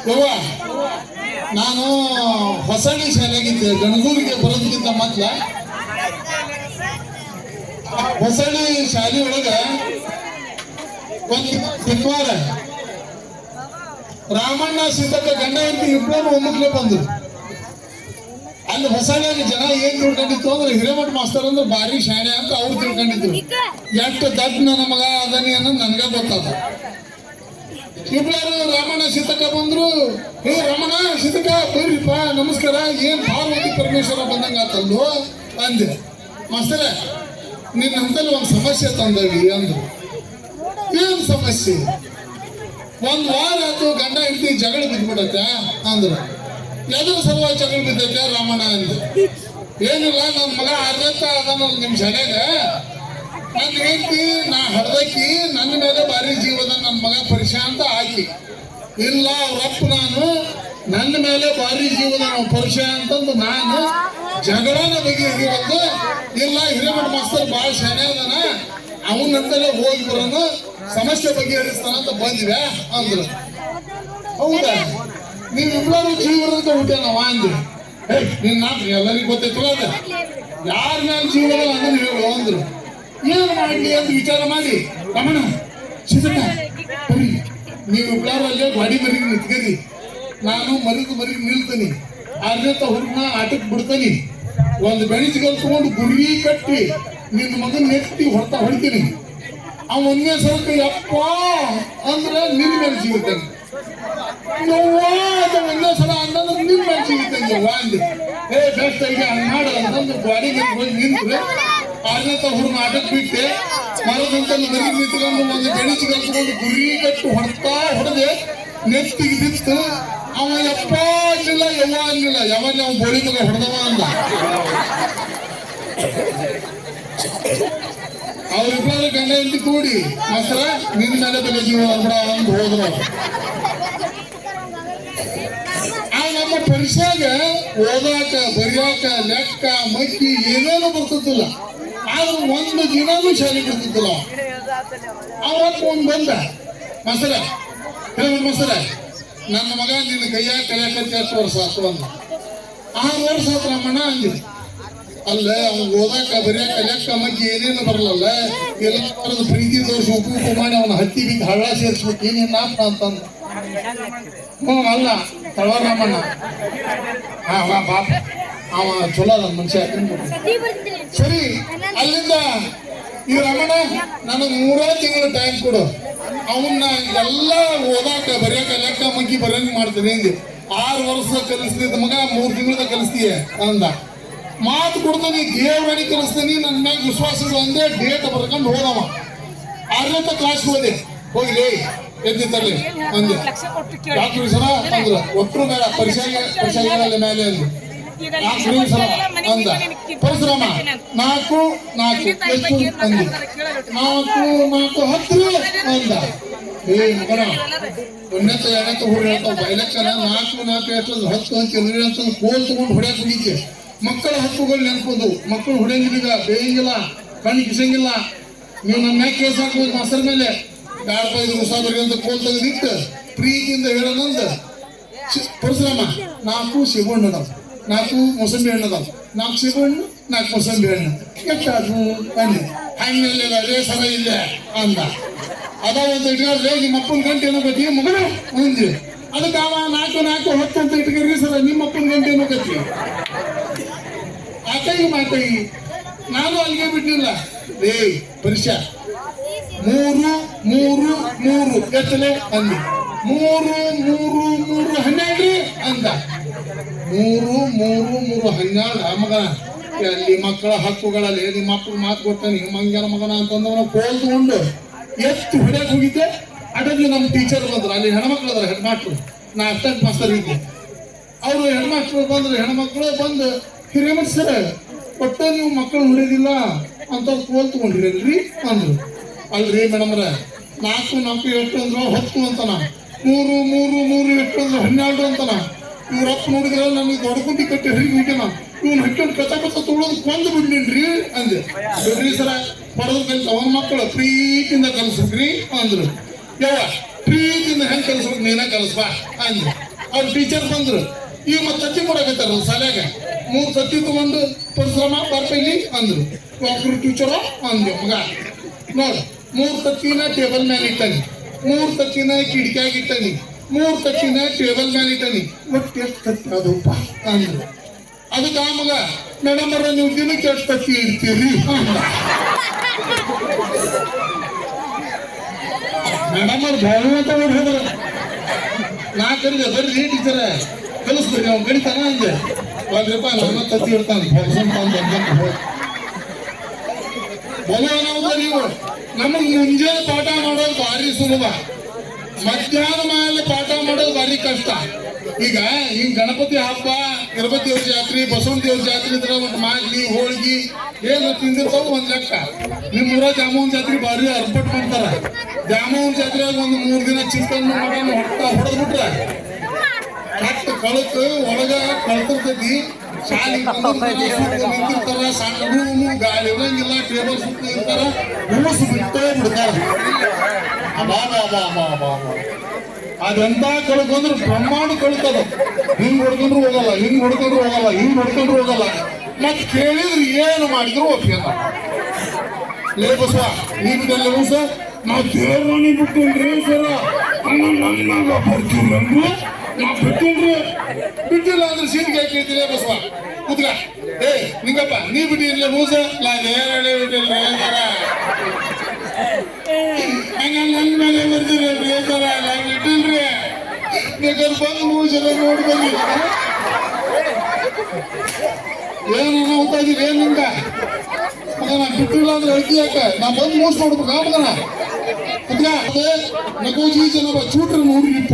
ಯವ್ವ ನಾನು ಹೊಸಳ್ಳಿ ಶಾಲೆಗಿದ್ದೆ ಗಣಗೂರಿಗೆ ಬರೋದಕ್ಕಿಂತ ಮೊದ್ಲ ಹೊಸಳ್ಳಿ ಶಾಲೆ ಒಳಗ ಒಂದು ಶನಿವಾರ ರಾಮಣ್ಣ ಸೀತಕ್ಕ ಗಂಡ ಹೆಂಡತಿ ಇಬ್ಬರು ಒಮ್ಮಕ್ಲೆ ಬಂದ್ರು. ಅಲ್ಲಿ ಹೊಸಳ್ಳಿಯಾಗ ಜನ ಏನ್ ತಿಳ್ಕೊಂಡಿತ್ತು ಅಂದ್ರೆ ಹಿರೇಮಠ ಮಾಸ್ತರ್ ಅಂದ್ರೆ ಭಾರಿ ಶಾಣೆ ಅಂತ ಅವ್ರು ತಿಳ್ಕೊಂಡಿದ್ರು. ಎಷ್ಟು ದಡ್ಡ ನನ್ನ ಮಗ ಅದನಿ ಅನ್ನೋದು ನನ್ಗ ಗೊತ್ತಾದ. ಇಬ್ಬರು ರಾಮಣ್ಣ ಸೀತಕ್ಕ ಬಂದ್ರು. ಹೇ ರಾಮಣ್ಣ ಸೀತಕ್ಕ ಬರ್ರಿಪ್ಪ ನಮಸ್ಕಾರ, ಏನ್ ಪಾರ್ವತಿ ಪರಮೇಶ್ವರ ಬಂದಂಗ ಆತಲ್ಲು ಅಂದೆ. ಮಾಸ್ತರ ನಿನ್ನ ಹಂತಲ್ಲಿ ಒಂದು ಸಮಸ್ಯೆ ತಂದವಿ ಅಂದ್ರು. ಏನ್ ಸಮಸ್ಯೆ? ಒಂದ್ ವಾರ ಆಯ್ತು ಗಂಡ ಹೆಂಡತಿ ಜಗಳ ಬಿದ್ಬಿಡತ್ತೆ ಅಂದ್ರು. ಎದ್ರ ಸಲುವಾಗಿ ಜಗಳ ಬಿದ್ದೈತೆ ರಾಮಣ್ಣ ಅಂದ್ರು. ಏನಿಲ್ಲ, ನನ್ನ ಮಗ ಆರ್ಯತ್ತ ಅದನ್ನ ನಿಮ್ ಶಾಲೆಗ ನನ್ನ ಹೆಂಡತಿ ನಾ ಹಡ್ದಕ್ಕಿ ನನ್ನ ಮೇಲೆ ಭಾರಿ ಜೀವದ ನನ್ನ ಮಗ ಪರಿಶಾಂತ ಹಾಕಿ ಇಲ್ಲ ಅವ್ರಪ್ಪ ನಾನು ನನ್ನ ಮೇಲೆ ಭಾರಿ ಜೀವದ ನಾವು ಪರಿಚಯ ಅಂತಂದು ನಾನು ಜಗಳನ ಬಗೆಹರಿವಲ್ದು. ಇಲ್ಲ ಹಿರೇಮಠ ಮಾಸ್ತರ್ ಭಾಳ ಶಾನೆ ಅದನ, ಅವನಂತಲೇ ಹೋಗಿ ಬರೋಣ ಸಮಸ್ಯೆ ಬಗೆಹರಿಸ್ತಾನಂತ ಬಂದಿವೆ ಅಂದ್ರು. ಹೌದಾ, ನೀವಿಬ್ಬರು ಜೀವನದ ಹುಟ್ಟೆ ನಾವು ಅಂದ್ರಿ. ನಿನ್ನ ಎಲ್ಲರಿಗೂ ಗೊತ್ತೈತಲ್ಲ ಅದ ಯಾರ ಮೇಲೆ ಜೀವನ ಅಂದ್ರೆ ಹೇಳು ಅಂದ್ರು. ಏನ್ ಮಾಡ್ಲಿ ಅಂತ ವಿಚಾರ ಮಾಡಿ ರಮಣ ಸಿದ್ಧ ನೀವಿಬ್ಬರು ಅಲ್ಲೇ ಗಾಡಿ ಮರಿಗೆ ನಿಂತ್ಕರಿ, ನಾನು ಮರಿಗೆ ನಿಲ್ತೀನಿ, ಅರ್ಧ ಹುಡುಗನ ಆಟಕ್ಕೆ ಬಿಡ್ತೀನಿ, ಒಂದು ಬೆಣಿಸ್ಗಳು ತಗೊಂಡು ಗುರಿ ಕಟ್ಟಿ ನಿನ್ನ ಮಗನ ನೆಟ್ಟಿ ಹೊಡಿತೀನಿ. ಅವ ಒಂದೇ ಸ್ವಲ್ಪ ಯಪ್ಪ ಅಂದ್ರೆ ನಿನ್ನ ಮೇಲೆ ಸಿಗುತ್ತಾನೆ, ಒಂದೇ ಸಲ ಅಂತಂದ್ರೆ ನಿನ್ನ ಮೇಲೆ ಸಿಗುತ್ತಾನೆ ಅಂದೆ. ಬೆಸ್ಟ್ ಈಗ ಹಂಗೆ ಮಾಡ ಅಂತಂದ್ರೆ ಗಾಡಿಗೆ ಹೋಗಿ ನಿಂತ್ರೆ ಅರ್ಧ ಹುಡುಗನ ಆಟಕ್ಕೆ ಬಿಟ್ಟೆ ಮರದಂತ ಮರಿಗೆ ನಿಂತ್ಕೊಂಡು ಒಂದು ಬೆಣಿಸ್ಗಳು ತಗೊಂಡು ಗುರಿ ಕಟ್ಟಿ ಹೊಡೆದೆ ನೆತ್ತಿಗೆ ಬಿತ್ತು. ಅವ ಯಪ್ಪ ಅನ್ನಿಲ್ಲ ಯವ್ವ ಅನ್ನಿಲ್ಲ, ಯಾವಲ್ಲಿ ಅವ ಬೋಳಿ ಮಗ ಹೊಡೆದವ ಅಂದ. ಅವ್ರಿಬ್ಬರು ಗಂಡ ಹೆಂಡತಿ ಕೂಡಿ ಮಾಸ್ತರ ನಿನ್ನ ಮೇಲೆ ಬೆಲೆ ಜೀವ ಅಂದ್ರ ಅಂದ್ ಹೋದ್ರು. ಆ ನಮ್ಮ ಪರೀಕ್ಷೆಗ ಓದಾಕ ಬರಿಯಾಕ ಲೆಕ್ಕ ಮಕ್ಕಿ ಏನೇನು ಬರ್ತಿದ್ದಿಲ್ಲ, ಆದ್ರೂ ಒಂದು ದಿನಾನು ಶಾಲೆ ಬಿಡ್ತಿದ್ದಿಲ್ಲ. ಅವ್ರಪ್ಪ ಒಂದ್ ಬಂದ, ಮಾಸ್ತರ ಹೇಳ್ಬಿಟ್ಟು ಮಾಸ್ತರ ನನ್ನ ಮಗ ನಿನ್ನ ಕೈಯಾಗ ಕಲಿಯಾಕಂತ ಎಷ್ಟು ವರ್ಷ ಆತು ಅಂದ. 6 ವರ್ಷ ಆತು ನಮ್ಮಣ್ಣ ಅಂದಿದೆ. ಅಲ್ಲ ಅವ್ನು ಓದಾಕ ಬರಿಯಾಕ ಲೆಕ್ಕ ಮಗ್ಗಿ ಏನೇನು ಬರಲ್ಲ, ಎಲ್ಲ ಬರೋದು ಪ್ರೀತಿ ದೋಷ ಉಪಯೋಗ ಮಾಡಿ ಅವನ ಹತ್ತಿ ಬಿದ್ದು ಹಳ್ಳ ಸೇರಿಸ್ಬೇಕು ಏನೇನು ನಾಪ್ಪ ಅಂತಂದ. ಅಲ್ಲ ತಳವಾರ ರಾಮಣ್ಣ ಬಾಪ ಅವ ಚಲೋ ಅದ ಮನುಷ್ಯ. ಸರಿ, ಅಲ್ಲಿಂದ ಈ ರಮಣ ನನಗೆ 3 ತಿಂಗಳು ಟೈಮ್ ಕೊಡು, ಅವನ್ನ ಎಲ್ಲ ಓದಾಕ ಬರಿಯಾಕ ಲೆಕ್ಕ ಮಗ್ಗಿ ಬರಂಗ್ ಮಾಡ್ತೀನಿ ಹಿಂಗೆ. 6 ವರ್ಷ ಕಲಿಸ್ತಿದ್ದ ಮಗ 3 ತಿಂಗಳದ ಕಲಿಸ್ತೀಯ ಅಂದ. ಮಾತು ಕೊಡ್ತಾನೆ, ದೇವರಾಣಿ ಕಲಿಸ್ತೀನಿ, ನನ್ನ ಮ್ಯಾಗ ವಿಶ್ವಾಸ ಅಂದೆ. ಡೇಟ್ ಬರ್ಕೊಂಡು ಹೋದವ. 6ನೇ ಕ್ಲಾಸ್ ಹೋದೆ. ಹೋಗ್ಲಿ ಎದ್ದಿತ್ತಲ್ಲಿ ಅಂದೆ. ಡಾಕ್ಟರ್ ಸರ ಅಂದ್ರ ಒಟ್ಟರು ಬೇಡ ಪರಿಚಯ ಮೇಲೆ ಅಂದ್ರು. ಸರ ಅಂದ. ಪರಶುರಾಮ 4 ಎಷ್ಟು ಅಂದ್ರು. 4 10 ಅಂದ. ಮಗನ 1ನೇತ 2ನೇತ ಹುಡುಗ ಹೇಳ್ತಾವ ಬೈಲಕ್ಕನ 4 ಎಷ್ಟು 10 ಅಂತ ಕೋಲ್ ತಗೊಂಡು ಹೊಡ್ಯಾಕ ಹುಡಿಕೆ. ಮಕ್ಕಳ ಹಕ್ಕುಗಳು ನೆನಪೋದು, ಮಕ್ಕಳು ಹೊಡೆಯಂಗಿಲ್ಲ, ಬೇಯಂಗಿಲ್ಲ, ಕಣ್ಣು ಕಿಸಂಗಿಲ್ಲ. ನೀವು ನನ್ನ ಮ್ಯಾಗ ಕೇಸ್ ಹಾಕ್ಬೋದು ಮಾಸ್ತರ್ ಮೇಲೆ, 2 ರೂಪಾಯಿ ಅಂತ ಕೋಲ್ ತೆಗೆದಿಟ್ಟು ಪ್ರೀತಿಯಿಂದ ಹೇಳೋದಂದ. ಪರಶುರಾಮ 4 ಸಿಬಣ್ಣು ಅದಾವ, 4 ಮೊಸಂಬಿ ಹಣ್ಣು ಅದಾವ, 4 ಸಿಬಣ್ಣು 4 ಮೊಸಂಬಿ ಹಣ್ಣು ಎಷ್ಟಾದ್ರು ಅಂದೆ. ಹಣ್ಣಲ್ಲಿ ಅದೇ ಸರ ಇಲ್ಲ ಅಂದ. ಅದ ಒಂದು ಇಟ್ಕೊಂಡ್ರೆ ನಿಮ್ಮ ಅಪ್ಪನ ಗಂಟೆ ಏನೋ ಗತಿ ಮಗನ ಅಂದ್ವಿ. ಅದಕ್ಕೆ ಅವ 4 10 ಅಂತ ಇಟ್ಕೊಂಡ್ರಿ ಸರ ನಿಮ್ಮ ಅಪ್ಪನ ಗಂಟೆ ಏನೋ ಗತಿ ಆತೈ ಮಾತೈ. ನಾನು ಅಲ್ಲಿಗೆ ಬಿಟ್ಟಿಲ್ಲ. ಪರಿಚಯ 3 ಎತ್ತಲೆ ಅಂದ. 3 12 ಅಂದ. 3 12 ಮಗನ ಅಲ್ಲಿ ಮಕ್ಕಳ ಹಕ್ಕುಗಳಲ್ಲಿ ನಿಮ್ಮ ಮಕ್ಕಳು ಮಾತು ಕೊಡ್ತಾನೆ ಮಂಗ್ಯನ ಮಗನ ಅಂತಂದವನ ಕೋಲ್ ತಗೊಂಡು ಎಷ್ಟು ಹೊಡೆಯಕ್ಕೆ ಹೋಗಿದ್ದೆ. ಅಡಲ್ಲಿ ನಮ್ಮ ಟೀಚರ್ ಬಂದ್ರು, ಅಲ್ಲಿ ಹೆಣ್ಮಕ್ಳು ಅದಾರ ಹೆಡ್ ಮಾಸ್ಟ್ರು, ನಾ ಅಷ್ಟಕ್ಕೆ ಮಾಸ್ತರ್ ಇದ್ದೆ. ಅವರು ಹೆಣ್ಮಾಸ್ಟ್ರು ಬಂದ್ರು, ಹೆಣ್ಮಕ್ಳು ಬಂದು ಹಿರೇಮಠ ಸರ್ ಒಟ್ಟು ನೀವು ಮಕ್ಕಳು ಹೊಡೆಯೋದಿಲ್ಲ ಅಂತ ಕೋಲ್ ತಗೊಂಡಿರಲ್ರಿ ಅಂದ್ರು. ಅಲ್ರಿ ಮೇಡಮ್ರ 4 ಎಷ್ಟು ಅಂದ್ರು 10 ಅಂತನ, 3 ಎಷ್ಟು ಅಂದ್ರು 12 ಅಂತನ. ಇವ್ರಪ್ಪ ನೋಡಿದ್ರೆ ನನಗೆ ದೊಡ್ಡ ಗುಂಡಿ ಕಟ್ಟಿ ಹರಿಗೆ ಹೋಗ್ಯಾನ, ಇವ್ನು ಹಟ್ಕೊಂಡು ಕಚ್ಚ ತೊಗೊಳೋದು ಕೊಂದು ಬಿಡ್ನೇನ್ರಿ ಅಂದೆ. ಬಿಡ್ರಿ ಸರ ಪಡೆದು ಕಲಿಸ ಅವನ ಮಕ್ಕಳು ಪ್ರೀತಿಯಿಂದ ಕಲಿಸ್ರಿ ಅಂದ್ರು. ಯಾವ ಪ್ರೀತಿಯಿಂದ ಹೆಂಗೆ ಕಲಿಸ್ಬೇಕು ನೀನ ಕಲಿಸ್ಬಾ ಅಂದ್ರು. ಅವ್ರ ಟೀಚರ್ ಬಂದ್ರು ಈಗ ಮತ್ತೆ ತತ್ತಿ ಕೊಡಕತ್ತಾರ ಶಾಲ್ಯಾಗ 3 ತತ್ತಿ ತಗೊಂಡು ಪರಿಶ್ರಮ ಬರ್ಪೈಲಿ ಅಂದ್ರು ಒಬ್ರು ಟೀಚರ ಅಂದ್ವಿ ಮಗ ನೋಡ 3 ತತ್ತಿನ ಟೇಬಲ್ ಮೇಲೆ ಇಟ್ಟಾನಿ 3 ತತ್ತಿನ ಕಿಟಕಿಯಾಗ ಇಟ್ಟಾನಿ 3 ತತ್ತಿನ ಟೇಬಲ್ ಮೇಲೆ ಇಟ್ಟಾನಿ ಒಟ್ಟು ಎಷ್ಟು ತತ್ತಿ ಅದಪ್ಪ ಅಂದ್ರು ಅದಕ್ಕೆ ಆ ಮಗ ಮೇಡಮ್ ಅವ್ರ ನೀವು ದಿನಕ್ಕೆ ಎಷ್ಟು ತತ್ತಿ ಇಡ್ತೀರಿ ಮೇಡಮ್ ಅವ್ರು ಭಾಳ ಅಂತ ಹೇಳಿದ್ರು ನಾ ಕರೀದೆ ಬರ್ರಿ ಟೀಚರ ಕಲಿಸ್ಬೇಡಿ ಅವ್ನು ಕಡಿತಾನ ಅಂದೆ 1 ರೂಪಾಯಿ ನನ್ನ ತತ್ತಿ ಇಡ್ತಾನೆ ಬಲವನವ್ರು ನೀವು ನಮಗೆ ಮುಂಜಾನೆ ಪಾಠ ಮಾಡೋದು ಭಾರಿ ಸುಲಭ ಮಧ್ಯಾಹ್ನ ಮೇಲೆ ಪಾಠ ಮಾಡೋದು ಭಾರಿ ಕಷ್ಟ ಈಗ ಹಿಂಗ್ ಗಣಪತಿ ಹಬ್ಬ ಗಣಪತಿ ದೇವ್ರ ಜಾತ್ರೆ ಬಸವನ ದೇವ್ರ ಜಾತ್ರೆ ಇದ್ರೆ ಒಂದು ಮಾಗ್ಲಿ ಹೋಳ್ಗಿ ಏನು ತಿಂದಿರ್ತಾವ ಒಂದ್ ಲೆಕ್ಕ ನಿಮ್ ಊರ ದ್ಯಾಮೋಹನ್ ಜಾತ್ರೆ ಭಾರಿ ಅರ್ಪಟ್ ಮಾಡ್ತಾರ ದ್ಯಾಮೋಹನ್ ಜಾತ್ರೆಯಾಗ ಒಂದು 3 ದಿನ ಚಿಕನ್ ಮಟನ್ ಹೊಡೆದ್ಬಿಟ್ರ ಕಟ್ಟು ಕಳಕ್ ಒಳಗ ಕಳ್ತಿರ್ತೈತಿ ಶಾಲೆ ನಿಂತಿರ್ತಾರ ಸಣ್ಣ ರೂಮು ಗಾಳಿ ಇರಂಗಿಲ್ಲ ಟೇಬಲ್ ಸುತ್ತ ಇರ್ತಾರ ಹೂಸು ಬಿಟ್ಟೇ ಬಿಡ್ತಾರ ಅದೆಂತ ಕಳ್ಕೊಂಡ್ರೆ ಬ್ರಹ್ಮಾಂಡ ಕಳ್ತದ ಹಿಂಗ್ ಹೊಡ್ಕೊಂಡ್ರು ಹೋಗಲ್ಲ ಹಿಂಗ್ ಹೊಡ್ಕೊಂಡ್ರು ಹೋಗಲ್ಲ ಹಿಂಗ್ ಹೊಡ್ಕೊಂಡ್ರು ಹೋಗಲ್ಲ ಮತ್ ಕೇಳಿದ್ರೆ ಏನು ಮಾಡಿದ್ರು ಒಪ್ಪಿಲ್ಲ ಲೇ ಬಸವ ನೀ ಬಿಟ್ಟಲ್ಲ ಬಸ ನಾವು ದೇವ್ರನಿ ಬಿಟ್ಟಿಲ್ರಿ ಸರ ನನ್ನ ಬರ್ತೀವಿ ನಾವು ಬಿಟ್ಟಿಲ್ರಿ ಬಿಟ್ಟಿಲ್ಲ ಅಂದ್ರೆ ಸೀಟ್ಗೆ ಹಾಕಿ ಕೇಳ್ತಿಲ್ಲ ಬಸವ ಕೂತ್ಕ ಏ ನಿಂಗಪ್ಪ ನೀ ಬಿಟ್ಟಿರ್ಲಿ ಮೂಸ ನಾ ಹೇಳಿ ಬಿಟ್ಟಿಲ್ರಿ ಸರ ಹಂಗ ನನ್ನ ಮೇಲೆ ಬರ್ತೀರಲ್ರಿ ಸರ ನಾನು ಬಿಟ್ಟಿಲ್ರಿ ಬೇಕಾದ್ರೆ ಬಂದು ಮೂಸರ ನೋಡಿ ಬಂದಿ ಏನು ಹೋಗ್ತಾ ಇದೀರಿ ಏನ್ ನಿಂಗ ಮಗನ ಬಿಟ್ಟಿಲ್ಲ ಅಂದ್ರೆ ಅಳ್ತಿ ಯಾಕ ನಾ ಬಂದು ಮೂಸ್ ನೋಡ್ಬೇಕಾ ಮಗನ ಕುತ್ಕ ನಗೋಜಿ ಜನ ಚೂಟ್ರ ನೋಡಿ ನಿಂತ